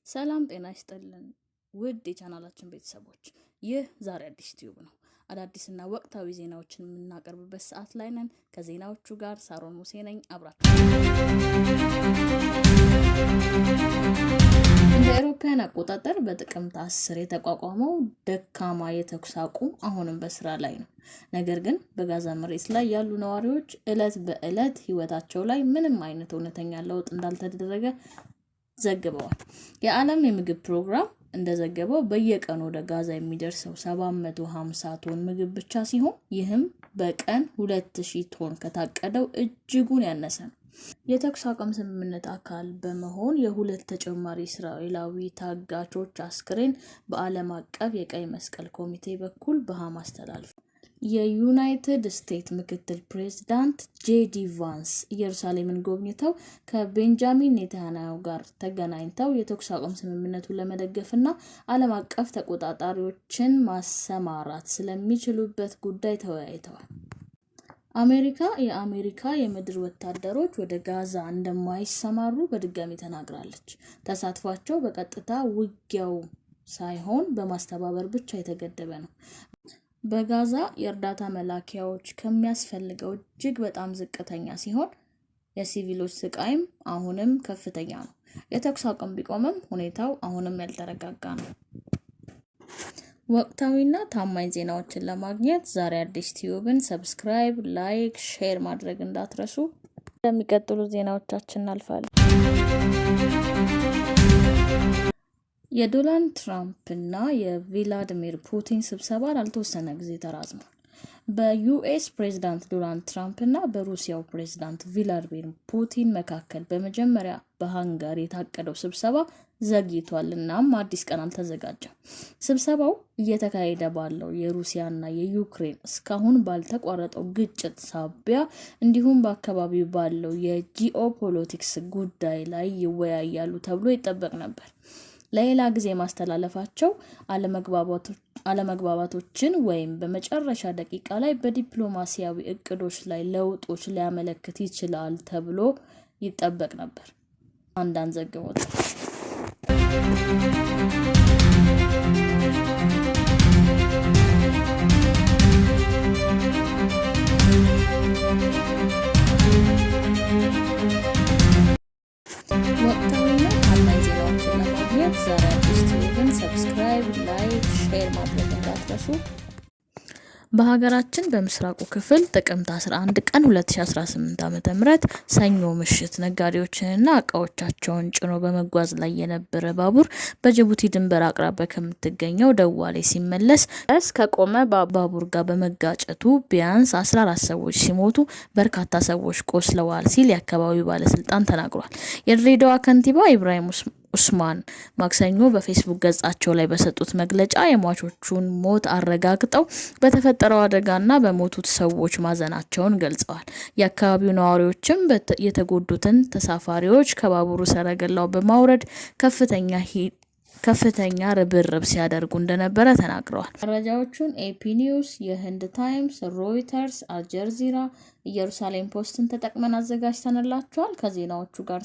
ሰላም ጤና ይስጥልን ውድ የቻናላችን ቤተሰቦች፣ ይህ ዛሬ አዲስ ቲዩብ ነው። አዳዲስና ወቅታዊ ዜናዎችን የምናቀርብበት ሰዓት ላይ ነን። ከዜናዎቹ ጋር ሳሮን ሙሴ ነኝ። አብራችሁ እንደ አውሮፓውያን አቆጣጠር በጥቅምት 10 የተቋቋመው ደካማ የተኩስ አቁም አሁንም በስራ ላይ ነው። ነገር ግን በጋዛ መሬት ላይ ያሉ ነዋሪዎች እለት በእለት ህይወታቸው ላይ ምንም አይነት እውነተኛ ለውጥ እንዳልተደረገ ዘግበዋል። የዓለም የምግብ ፕሮግራም እንደዘገበው በየቀኑ ወደ ጋዛ የሚደርሰው 750 ቶን ምግብ ብቻ ሲሆን ይህም በቀን 2000 ቶን ከታቀደው እጅጉን ያነሰ ነው። የተኩስ አቁም ስምምነት አካል በመሆን የሁለት ተጨማሪ እስራኤላዊ ታጋቾች አስክሬን በዓለም አቀፍ የቀይ መስቀል ኮሚቴ በኩል በሐማስ ተላልፏል። የዩናይትድ ስቴትስ ምክትል ፕሬዝዳንት ጄዲ ቫንስ ኢየሩሳሌምን ጎብኝተው ከቤንጃሚን ኔታንያሁ ጋር ተገናኝተው የተኩስ አቁም ስምምነቱን ለመደገፍና ዓለም አቀፍ ተቆጣጣሪዎችን ማሰማራት ስለሚችሉበት ጉዳይ ተወያይተዋል። የአሜሪካ የምድር ወታደሮች ወደ ጋዛ እንደማይሰማሩ በድጋሚ ተናግራለች። ተሳትፏቸው በቀጥታ ውጊያው ሳይሆን በማስተባበር ብቻ የተገደበ ነው። በጋዛ የእርዳታ መላኪያዎች ከሚያስፈልገው እጅግ በጣም ዝቅተኛ ሲሆን የሲቪሎች ስቃይም አሁንም ከፍተኛ ነው። የተኩስ አቁም ቢቆምም ሁኔታው አሁንም ያልተረጋጋ ነው። ወቅታዊና ታማኝ ዜናዎችን ለማግኘት ዛሬ አዲስ ቲዩብን ሰብስክራይብ፣ ላይክ፣ ሼር ማድረግ እንዳትረሱ። ለሚቀጥሉ ዜናዎቻችን እናልፋለን። የዶናልድ ትራምፕ እና የቭላዲሚር ፑቲን ስብሰባ ላልተወሰነ ጊዜ ተራዝሟል። በዩኤስ ፕሬዝዳንት ዶናልድ ትራምፕ እና በሩሲያው ፕሬዝዳንት ቭላዲሚር ፑቲን መካከል በመጀመሪያ በሃንጋሪ የታቀደው ስብሰባ ዘግይቷል። እናም አዲስ ቀን አልተዘጋጀም። ስብሰባው እየተካሄደ ባለው የሩሲያና የዩክሬን እስካሁን ባልተቋረጠው ግጭት ሳቢያ እንዲሁም በአካባቢው ባለው የጂኦፖለቲክስ ጉዳይ ላይ ይወያያሉ ተብሎ ይጠበቅ ነበር። ለሌላ ጊዜ ማስተላለፋቸው አለመግባባቶችን ወይም በመጨረሻ ደቂቃ ላይ በዲፕሎማሲያዊ እቅዶች ላይ ለውጦች ሊያመለክት ይችላል ተብሎ ይጠበቅ ነበር። አንዳንድ ዘግቦታል። ዛሬ አዲስ ቲዩብን ሰብስክራይብ፣ ላይክ፣ ሼር ማድረግ እንዳትረሱ። በሀገራችን በምስራቁ ክፍል ጥቅምት 11 ቀን 2018 ዓ.ም ሰኞ ምሽት ነጋዴዎችንና እቃዎቻቸውን ጭኖ በመጓዝ ላይ የነበረ ባቡር በጅቡቲ ድንበር አቅራቢያ ከምትገኘው ደዋሌ ሲመለስ ከቆመ ባቡር ጋር በመጋጨቱ ቢያንስ 14 ሰዎች ሲሞቱ በርካታ ሰዎች ቆስለዋል ሲል የአካባቢው ባለስልጣን ተናግሯል። የድሬዳዋ ከንቲባ ኢብራሂም ኡስማን ማክሰኞ በፌስቡክ ገጻቸው ላይ በሰጡት መግለጫ የሟቾቹን ሞት አረጋግጠው በተፈጠረው አደጋና በሞቱት ሰዎች ማዘናቸውን ገልጸዋል። የአካባቢው ነዋሪዎችም የተጎዱትን ተሳፋሪዎች ከባቡሩ ሰረገላው በማውረድ ከፍተኛ ርብርብ ሲያደርጉ እንደነበረ ተናግረዋል። መረጃዎቹን ኤፒ ኒውስ፣ የህንድ ታይምስ፣ ሮይተርስ፣ አልጀዚራ፣ ኢየሩሳሌም ፖስትን ተጠቅመን አዘጋጅተንላችኋል። ከዜናዎቹ ጋር